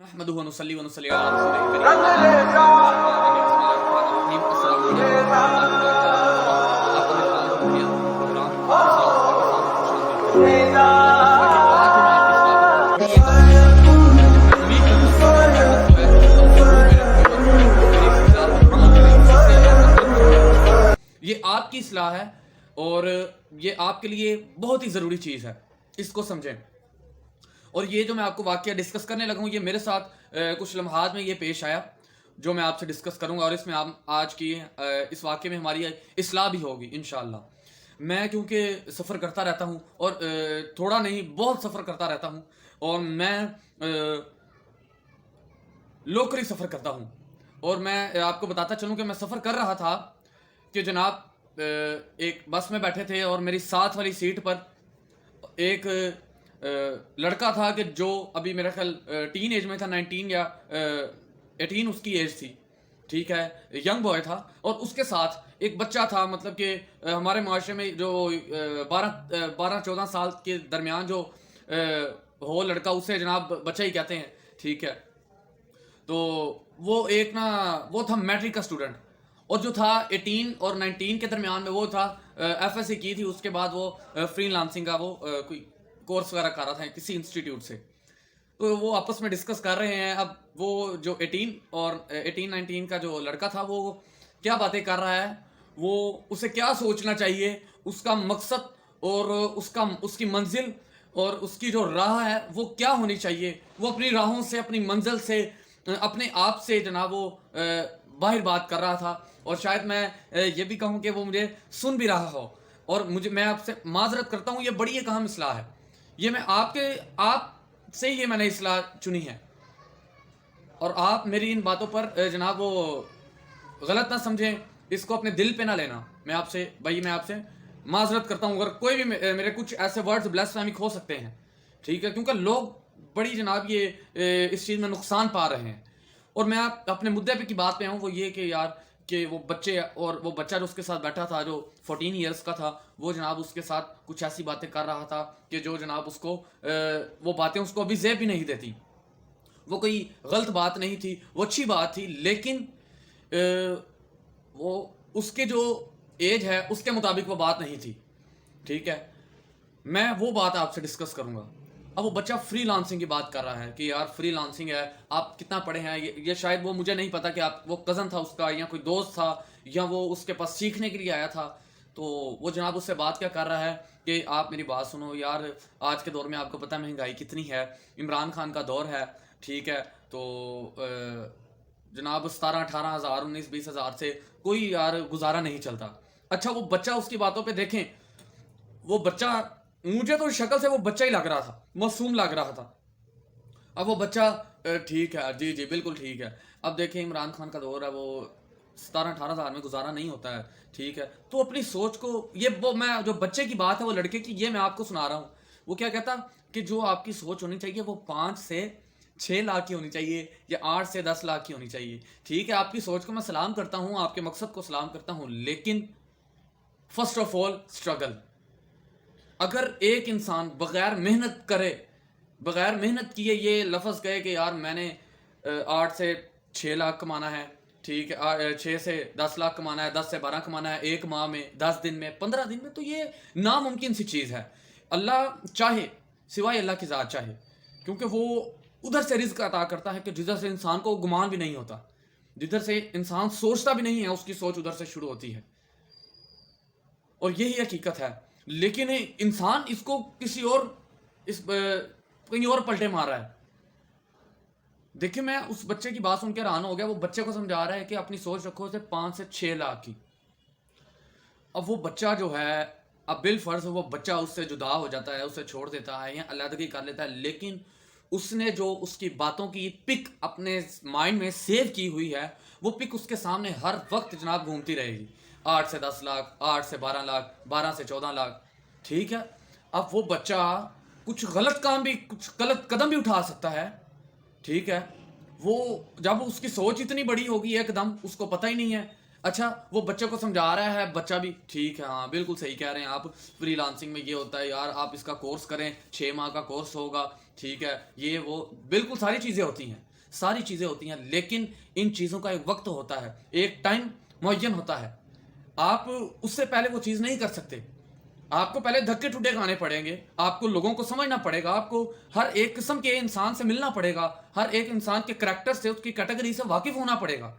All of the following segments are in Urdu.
نحمدہ و نصلی و نصلی علی رسولہ الکریم السلام یہ آپ کی اصلاح ہے اور یہ آپ کے لیے بہت ہی ضروری چیز ہے، اس کو سمجھیں۔ اور یہ جو میں آپ کو واقعہ ڈسکس کرنے لگا ہوں، یہ میرے ساتھ کچھ لمحات میں یہ پیش آیا جو میں آپ سے ڈسکس کروں گا، اور اس میں آپ آج کی اس واقعے میں ہماری اصلاح بھی ہوگی انشاءاللہ۔ میں کیونکہ سفر کرتا رہتا ہوں، اور تھوڑا نہیں بہت سفر کرتا رہتا ہوں، اور میں لوکلی سفر کرتا ہوں، اور میں آپ کو بتاتا چلوں کہ میں سفر کر رہا تھا کہ جناب ایک بس میں بیٹھے تھے، اور میری ساتھ والی سیٹ پر ایک لڑکا تھا کہ جو ابھی میرا خیال ٹین ایج میں تھا، 19 یا 18 اس کی ایج تھی، ٹھیک ہے، ینگ بوائے تھا، اور اس کے ساتھ ایک بچہ تھا، مطلب کہ ہمارے معاشرے میں جو 12-14 سال کے درمیان جو ہو لڑکا، اسے جناب بچہ ہی کہتے ہیں، ٹھیک ہے۔ تو وہ ایک وہ تھا میٹرک کا اسٹوڈنٹ، اور جو تھا 18 اور 19 کے درمیان میں وہ تھا ایف ایس سی کی تھی، اس کے بعد وہ فری لانسنگ کا وہ کوئی کورس وغیرہ کر رہا تھا کسی انسٹیٹیوٹ سے۔ تو وہ آپس میں ڈسکس کر رہے ہیں، اب وہ جو 18-19 کا جو لڑکا تھا وہ کیا باتیں کر رہا ہے، وہ اسے کیا سوچنا چاہیے، اس کا مقصد اور اس کی منزل اور اس کی جو راہ ہے وہ کیا ہونی چاہیے، وہ اپنی راہوں سے، اپنی منزل سے، اپنے آپ سے جناب وہ باہر بات کر رہا تھا۔ اور شاید میں یہ بھی کہوں کہ وہ مجھے سن بھی رہا ہو، اور میں آپ سے معذرت کرتا ہوں، یہ بڑی ایک اہم اصلاح ہے، یہ میں آپ سے ہی میں نے اصلاح چنی ہے، اور آپ میری ان باتوں پر جناب وہ غلط نہ سمجھیں، اس کو اپنے دل پہ نہ لینا۔ میں آپ سے معذرت کرتا ہوں اگر کوئی بھی میرے کچھ ایسے ورڈز بلیس فہمی ہو سکتے ہیں، ٹھیک ہے، کیونکہ لوگ بڑی جناب یہ اس چیز میں نقصان پا رہے ہیں۔ اور میں اپنے مدعے پہ کی بات پہ آؤں، وہ یہ کہ یار کہ وہ بچے، اور وہ بچہ جو اس کے ساتھ بیٹھا تھا جو 14 ایئرس کا تھا، وہ جناب اس کے ساتھ کچھ ایسی باتیں کر رہا تھا کہ جو جناب اس کو وہ باتیں اس کو ابھی زیب بھی نہیں دیتی۔ وہ کوئی غلط بات نہیں تھی، وہ اچھی بات تھی، لیکن وہ اس کے جو ایج ہے اس کے مطابق وہ بات نہیں تھی، ٹھیک ہے۔ میں وہ بات آپ سے ڈسکس کروں گا۔ اب وہ بچہ فری لانسنگ کی بات کر رہا ہے کہ یار فری لانسنگ ہے، آپ کتنا پڑھے ہیں، یہ شاید وہ مجھے نہیں پتا کہ وہ کزن تھا اس کا، یا کوئی دوست تھا، یا وہ اس کے پاس سیکھنے کے لیے آیا تھا۔ تو وہ جناب اس سے بات کیا کر رہا ہے کہ آپ میری بات سنو یار، آج کے دور میں آپ کو پتہ مہنگائی کتنی ہے، عمران خان کا دور ہے، ٹھیک ہے، تو جناب 17-18 ہزار 19-20 ہزار سے کوئی یار گزارا نہیں چلتا۔ اچھا وہ بچہ، اس کی باتوں پہ دیکھیں، وہ بچہ مجھے تو شکل سے وہ بچہ ہی لگ رہا تھا، معصوم لگ رہا تھا۔ اب وہ بچہ ٹھیک ہے، جی بالکل ٹھیک ہے، اب دیکھیں عمران خان کا دور ہے، وہ 17-18 ہزار میں گزارا نہیں ہوتا ہے، ٹھیک ہے۔ تو اپنی سوچ کو، وہ میں جو بچے کی بات ہے وہ لڑکے کی، یہ میں آپ کو سنا رہا ہوں۔ وہ کیا کہتا کہ جو آپ کی سوچ ہونی چاہیے وہ 5 سے 6 لاکھ کی ہونی چاہیے، یا 8 سے 10 لاکھ کی ہونی چاہیے، ٹھیک ہے۔ آپ کی سوچ کو میں سلام کرتا ہوں، آپ کے مقصد کو سلام کرتا ہوں، لیکن فرسٹ آف آل اسٹرگل۔ اگر ایک انسان بغیر محنت کرے، بغیر محنت کیے یہ لفظ کہے کہ یار میں نے 8 سے 6 لاکھ کمانا ہے، ٹھیک ہے، 6 سے 10 لاکھ کمانا ہے، 10 سے 12 کمانا ہے، ایک ماہ میں، 10 دن میں، 15 دن میں، تو یہ ناممکن سی چیز ہے۔ اللہ چاہے، سوائے اللہ کی ذات چاہے، کیونکہ وہ ادھر سے رزق عطا کرتا ہے کہ جدھر سے انسان کو گمان بھی نہیں ہوتا، جدھر سے انسان سوچتا بھی نہیں ہے، اس کی سوچ ادھر سے شروع ہوتی ہے، اور یہی حقیقت ہے۔ لیکن انسان اس کو کہیں اور پلٹے مار رہا ہے۔ دیکھیں، میں اس بچے کی بات سن کے حیران ہو گیا۔ وہ بچے کو سمجھا رہا ہے کہ اپنی سوچ رکھو اسے 5 سے 6 لاکھ کی۔ اب وہ بچہ جو ہے، اب بالفرض وہ بچہ اس سے جدا ہو جاتا ہے، اسے چھوڑ دیتا ہے یا علیحدگی کر لیتا ہے، لیکن اس نے جو اس کی باتوں کی پک اپنے مائنڈ میں سیو کی ہوئی ہے، وہ پک اس کے سامنے ہر وقت جناب گھومتی رہے گی۔ 8 سے 10 لاکھ، 8 سے 12 لاکھ، 12 سے 14 لاکھ، ٹھیک ہے۔ اب وہ بچہ کچھ غلط قدم بھی اٹھا سکتا ہے، ٹھیک ہے۔ وہ جب اس کی سوچ اتنی بڑی ہوگی ایک دم، اس کو پتہ ہی نہیں ہے۔ اچھا وہ بچے کو سمجھا رہا ہے، بچہ بھی ٹھیک ہے، ہاں بالکل صحیح کہہ رہے ہیں آپ، فری لانسنگ میں یہ ہوتا ہے یار، آپ اس کا کورس کریں، 6 ماہ کا کورس ہوگا، ٹھیک ہے، یہ وہ بالکل ساری چیزیں ہوتی ہیں۔ ساری چیزیں ہوتی ہیں، لیکن ان چیزوں کا ایک وقت ہوتا ہے، ایک ٹائم معین ہوتا ہے. آپ اس سے پہلے وہ چیز نہیں کر سکتے. آپ کو پہلے دھکے ٹھڈے کھانے پڑیں گے، آپ کو لوگوں کو سمجھنا پڑے گا، آپ کو ہر ایک قسم کے انسان سے ملنا پڑے گا، ہر ایک انسان کے کریکٹر سے، اس کی کیٹیگری سے واقف ہونا پڑے گا.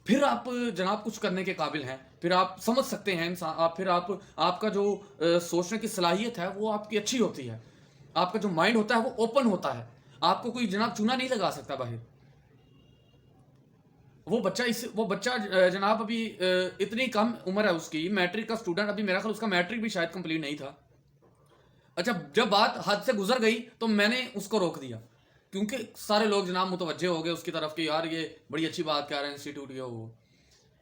پھر آپ جناب کچھ کرنے کے قابل ہیں، پھر آپ سمجھ سکتے ہیں انسان. پھر آپ کا جو سوچنے کی صلاحیت ہے وہ آپ کی اچھی ہوتی ہے، آپ کا جو مائنڈ ہوتا ہے وہ اوپن ہوتا ہے. آپ کو کوئی جناب چونا نہیں لگا سکتا باہر. وہ بچہ جناب ابھی اتنی کم عمر ہے اس کی، میٹرک کا اسٹوڈنٹ، ابھی میرا خیال اس کا میٹرک بھی شاید کمپلیٹ نہیں تھا. اچھا جب بات حد سے گزر گئی تو میں نے اس کو روک دیا، کیونکہ سارے لوگ جناب متوجہ ہو گئے اس کی طرف کہ یار یہ بڑی اچھی بات کہہ رہے ہیں انسٹیٹیوٹ یہ وہ.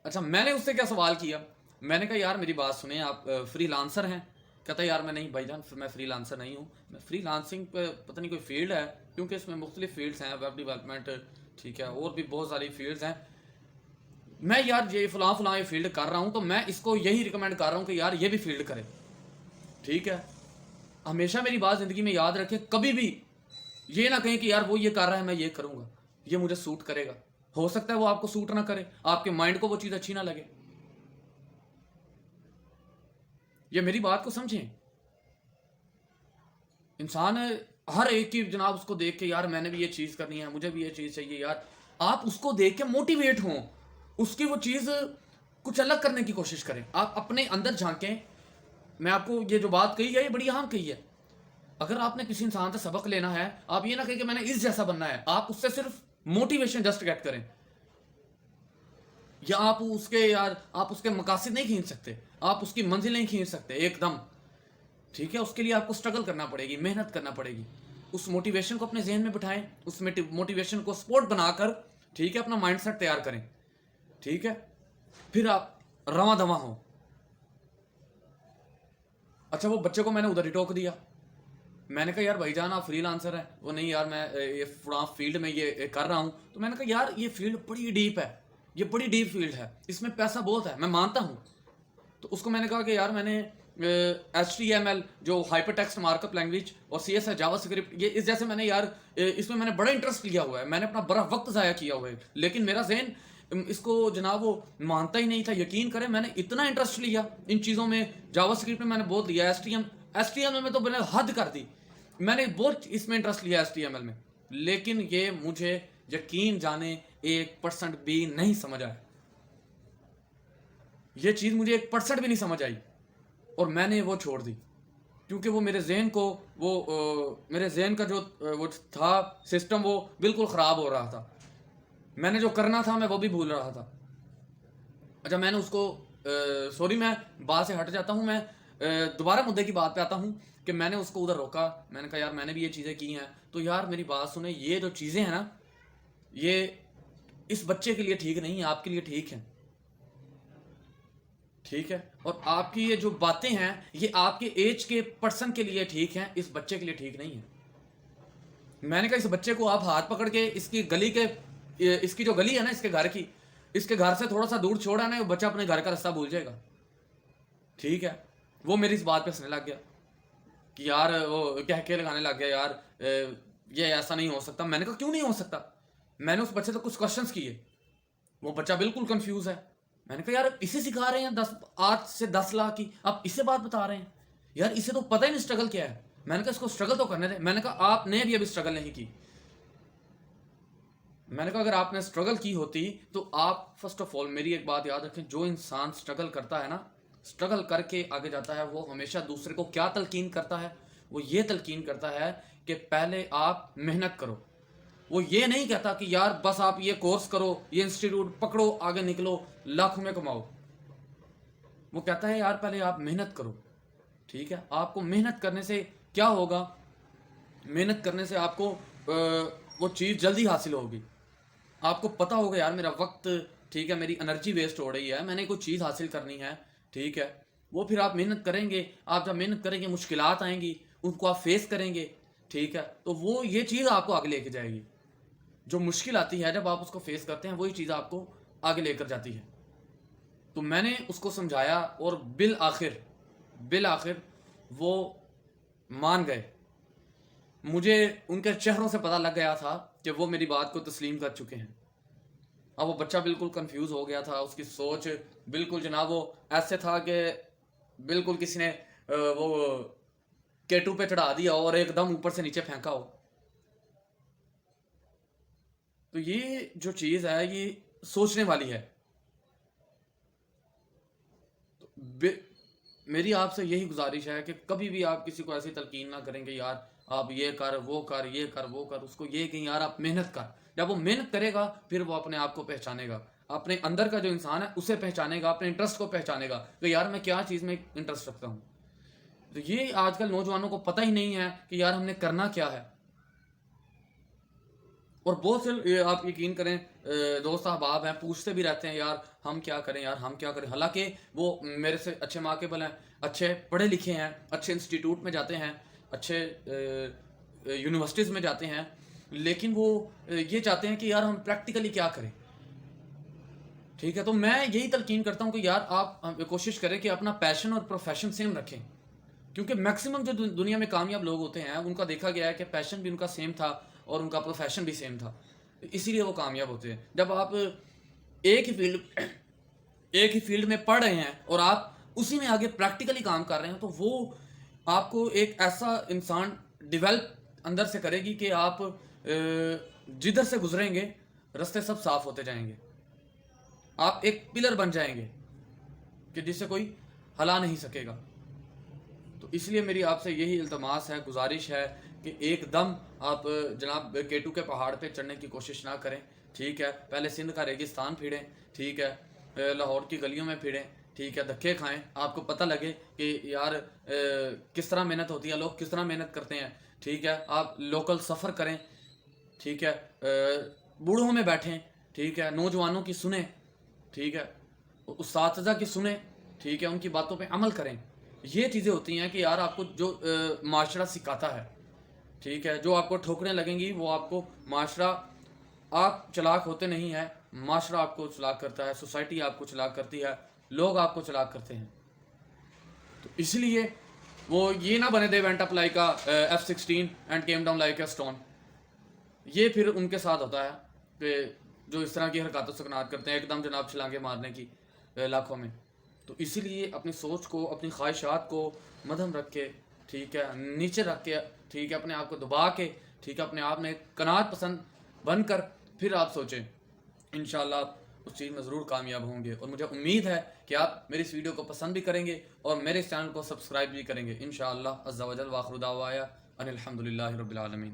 اچھا میں نے اس سے کیا سوال کیا، میں نے کہا یار میری بات سنیں، آپ فری لانسر ہیں؟ کہتا ہے یار میں نہیں بھائی جان، میں فری لانسر نہیں ہوں. میں فری لانسنگ پہ پتہ نہیں کوئی فیلڈ ہے، کیونکہ اس میں مختلف فیلڈس ہیں، ویب ڈیولپمنٹ، ٹھیک ہے، اور بھی بہت ساری فیلڈز ہیں. میں یار یہ فلاں یہ فیلڈ کر رہا ہوں، تو میں اس کو یہی ریکمینڈ کر رہا ہوں کہ یار یہ بھی فیلڈ کرے. ٹھیک ہے، ہمیشہ میری بات زندگی میں یاد رکھیں، کبھی بھی یہ نہ کہیں کہ یار وہ یہ کر رہا ہے میں یہ کروں گا، یہ مجھے سوٹ کرے گا. ہو سکتا ہے وہ آپ کو سوٹ نہ کرے، آپ کے مائنڈ کو وہ چیز اچھی نہ لگے. یہ میری بات کو سمجھیں. انسان ہر ایک کی جناب اس کو دیکھ کے یار میں نے بھی یہ چیز کرنی ہے، مجھے بھی یہ چیز چاہیے یار. آپ اس کو دیکھ کے موٹیویٹ ہوں، اس کی وہ چیز کچھ الگ کرنے کی کوشش کریں. آپ اپنے اندر جھانکیں. میں آپ کو یہ جو بات کہی ہے یہ بڑی اہم کہی ہے. اگر آپ نے کسی انسان سے سبق لینا ہے، آپ یہ نہ کہیں کہ میں نے اس جیسا بننا ہے. آپ اس سے صرف موٹیویشن جسٹ گیٹ کریں، یا آپ اس کے مقاصد نہیں کھینچ سکتے، آپ اس کی منزل نہیں کھینچ سکتے ایک دم. ٹھیک ہے، اس کے لیے آپ کو اسٹرگل کرنا پڑے گی، محنت کرنا پڑے گی. اس موٹیویشن کو اپنے ذہن میں بٹھائیں، اس موٹیویشن کو سپورٹ بنا کر، ٹھیک ہے، اپنا مائنڈ سیٹ تیار کریں. ٹھیک ہے، پھر آپ رواں دواں ہوں. اچھا وہ بچے کو میں نے ادھر ہی ٹوک دیا. میں نے کہا یار بھائی جان آپ فری لانسر ہیں؟ وہ نہیں یار میں یہ فلاں فیلڈ میں یہ کر رہا ہوں. تو میں نے کہا یار یہ فیلڈ بڑی ڈیپ ہے، یہ بڑی ڈیپ فیلڈ ہے، اس میں پیسہ بہت ہے، میں مانتا ہوں. تو اس کو میں نے کہا کہ یار میں نے HTML جو hyper text mark up language اور CSS جاوا اسکرپٹ، یہ اس جیسے میں نے یار اس میں نے بڑا انٹرسٹ لیا ہوا ہے، میں نے اپنا بڑا وقت ضائع کیا ہوا ہے، لیکن میرا ذہن اس کو جناب وہ مانتا ہی نہیں تھا. یقین کریں میں نے اتنا انٹرسٹ لیا ان چیزوں میں، جاوا اسکرپٹ میں نے بہت لیا، HTML میں تو میں نے حد کر دی. میں نے بہت اس میں انٹرسٹ لیا HTML میں، لیکن یہ مجھے یقین جانے 1% بھی نہیں سمجھ آیا. یہ چیز مجھے 1% بھی نہیں سمجھ آئی، اور میں نے وہ چھوڑ دی، کیونکہ وہ میرے ذہن کو میرے ذہن کا جو وہ تھا سسٹم، وہ بالکل خراب ہو رہا تھا. میں نے جو کرنا تھا میں وہ بھی بھول رہا تھا. اچھا میں نے اس کو سوری میں بات سے ہٹ جاتا ہوں، میں دوبارہ مدعے کی بات پہ آتا ہوں کہ میں نے اس کو ادھر روکا. میں نے کہا یار میں نے بھی یہ چیزیں کی ہیں، تو یار میری بات سنیں، یہ جو چیزیں ہیں نا یہ اس بچے کے لیے ٹھیک نہیں ہیں، آپ کے لیے ٹھیک ہیں. ٹھیک ہے، اور آپ کی یہ جو باتیں ہیں یہ آپ کے ایج کے پرسن کے لیے ٹھیک ہیں، اس بچے کے لیے ٹھیک نہیں ہے. میں نے کہا اس بچے کو آپ ہاتھ پکڑ کے اس کی جو گلی ہے نا اس کے گھر سے تھوڑا سا دور چھوڑا نا، وہ بچہ اپنے گھر کا راستہ بھول جائے گا. ٹھیک ہے، وہ میری اس بات پہ سننے لگ گیا کہ یار وہ کہکے لگانے لگ گیا، یار یہ ایسا نہیں ہو سکتا. میں نے کہا کیوں نہیں ہو سکتا؟ میں نے اس بچے سے کچھ کوشچنس کیے، وہ بچہ بالکل کنفیوز ہے. میں نے کہا یار اسے سکھا رہے ہیں 8 سے 10 لاکھ کی، آپ اسے بات بتا رہے ہیں؟ یار اسے تو پتہ ہی نہیں اسٹرگل کیا ہے. میں نے کہا اس کو اسٹرگل تو کرنے دیں. میں نے کہا آپ نے بھی ابھی اسٹرگل نہیں کی. میں نے کہا اگر آپ نے اسٹرگل کی ہوتی تو آپ فرسٹ آف آل میری ایک بات یاد رکھیں، جو انسان اسٹرگل کرتا ہے نا، اسٹرگل کر کے آگے جاتا ہے، وہ ہمیشہ دوسرے کو کیا تلقین کرتا ہے؟ وہ یہ تلقین کرتا ہے کہ پہلے آپ محنت کرو. وہ یہ نہیں کہتا کہ یار بس آپ یہ کورس کرو، یہ انسٹیٹیوٹ پکڑو، آگے نکلو، لاکھوں میں کماؤ. وہ کہتا ہے یار پہلے آپ محنت کرو. ٹھیک ہے، آپ کو محنت کرنے سے کیا ہوگا؟ محنت کرنے سے آپ کو وہ چیز جلدی حاصل ہوگی. آپ کو پتہ ہوگا یار میرا وقت، ٹھیک ہے، میری انرجی ویسٹ ہو رہی ہے، میں نے کوئی چیز حاصل کرنی ہے. ٹھیک ہے، وہ پھر آپ محنت کریں گے. آپ جب محنت کریں گے مشکلات آئیں گی، ان کو آپ فیس کریں گے. ٹھیک ہے، تو وہ یہ چیز آپ کو آگے لے کے جائے گی. جو مشکل آتی ہے جب آپ اس کو فیس کرتے ہیں، وہی چیز آپ کو آگے لے کر جاتی ہے. تو میں نے اس کو سمجھایا اور بالآخر وہ مان گئے. مجھے ان کے چہروں سے پتہ لگ گیا تھا کہ وہ میری بات کو تسلیم کر چکے ہیں. اب وہ بچہ بالکل کنفیوز ہو گیا تھا، اس کی سوچ بالکل جناب وہ ایسے تھا کہ بالکل کسی نے وہ کیٹو پہ چڑھا دیا اور ایک دم اوپر سے نیچے پھینکا ہو. تو یہ جو چیز ہے یہ سوچنے والی ہے. میری آپ سے یہی گزارش ہے کہ کبھی بھی آپ کسی کو ایسی تلقین نہ کریں کہ یار آپ یہ کر وہ کر یہ کر وہ کر. اس کو یہ کہ یار آپ محنت کر. جب وہ محنت کرے گا پھر وہ اپنے آپ کو پہچانے گا، اپنے اندر کا جو انسان ہے اسے پہچانے گا، اپنے انٹرسٹ کو پہچانے گا کہ یار میں کیا چیز میں انٹرسٹ رکھتا ہوں. تو یہ آج کل نوجوانوں کو پتہ ہی نہیں ہے کہ یار ہم نے کرنا کیا ہے. اور بہت سے آپ یقین کریں دوست احباب ہیں پوچھتے بھی رہتے ہیں یار ہم کیا کریں، یار ہم کیا کریں. حالانکہ وہ میرے سے اچھے ماقبل ہیں، اچھے پڑھے لکھے ہیں، اچھے انسٹیٹیوٹ میں جاتے ہیں، اچھے یونیورسٹیز میں جاتے ہیں، لیکن وہ یہ چاہتے ہیں کہ یار ہم پریکٹیکلی کیا کریں. ٹھیک ہے، تو میں یہی تلقین کرتا ہوں کہ یار آپ کوشش کریں کہ اپنا پیشن اور پروفیشن سیم رکھیں. کیونکہ میکسیمم جو دنیا میں کامیاب لوگ ہوتے ہیں ان کا دیکھا گیا ہے کہ پیشن بھی ان کا سیم تھا اور ان کا پروفیشن بھی سیم تھا، اسی لیے وہ کامیاب ہوتے ہیں. جب آپ ایک ہی فیلڈ میں پڑھ رہے ہیں اور آپ اسی میں آگے پریکٹیکلی کام کر رہے ہیں تو وہ آپ کو ایک ایسا انسان ڈیولپ اندر سے کرے گی کہ آپ جدھر سے گزریں گے رستے سب صاف ہوتے جائیں گے. آپ ایک پلر بن جائیں گے کہ جس سے کوئی ہلا نہیں سکے گا. تو اس لیے میری آپ سے یہی التماس ہے، گزارش ہے کہ ایک دم آپ جناب کیٹو کے پہاڑ پہ چڑھنے کی کوشش نہ کریں. ٹھیک ہے، پہلے سندھ کا ریگستان پھیڑیں، ٹھیک ہے، لاہور کی گلیوں میں پھیڑیں، ٹھیک ہے، دھکے کھائیں، آپ کو پتہ لگے کہ یار کس طرح محنت ہوتی ہے، لوگ کس طرح محنت کرتے ہیں. ٹھیک ہے، آپ لوکل سفر کریں، ٹھیک ہے، بوڑھوں میں بیٹھیں، ٹھیک ہے، نوجوانوں کی سنیں، ٹھیک ہے، اساتذہ کی سنیں، ٹھیک ہے، ان کی باتوں پہ عمل کریں. یہ چیزیں ہوتی ہیں کہ یار آپ کو جو معاشرہ سکھاتا ہے، ٹھیک ہے، جو آپ کو ٹھوکریں لگیں گی وہ آپ کو معاشرہ، آپ چلاک ہوتے نہیں ہیں، معاشرہ آپ کو چلاک کرتا ہے، سوسائٹی آپ کو چلاک کرتی ہے، لوگ آپ کو چلاک کرتے ہیں. تو اس لیے وہ یہ نہ بنے they went up like F-16 and came down like a stone. یہ پھر ان کے ساتھ ہوتا ہے کہ جو اس طرح کی حرکات و سکنات کرتے ہیں ایک دم جناب چھلانگے مارنے کی لاکھوں میں. تو اسی لیے اپنی سوچ کو، اپنی خواہشات کو مدھم رکھ کے، ٹھیک ہے، نیچے رکھ کے، ٹھیک ہے، اپنے آپ کو دبا کے، ٹھیک ہے، اپنے آپ میں قناعت پسند بن کر پھر آپ سوچیں. انشاءاللہ آپ اس چیز میں ضرور کامیاب ہوں گے. اور مجھے امید ہے کہ آپ میری اس ویڈیو کو پسند بھی کریں گے اور میرے اس چینل کو سبسکرائب بھی کریں گے انشاءاللہ عز و جل. وآخر دعوایا ان الحمدللہ رب العالمین.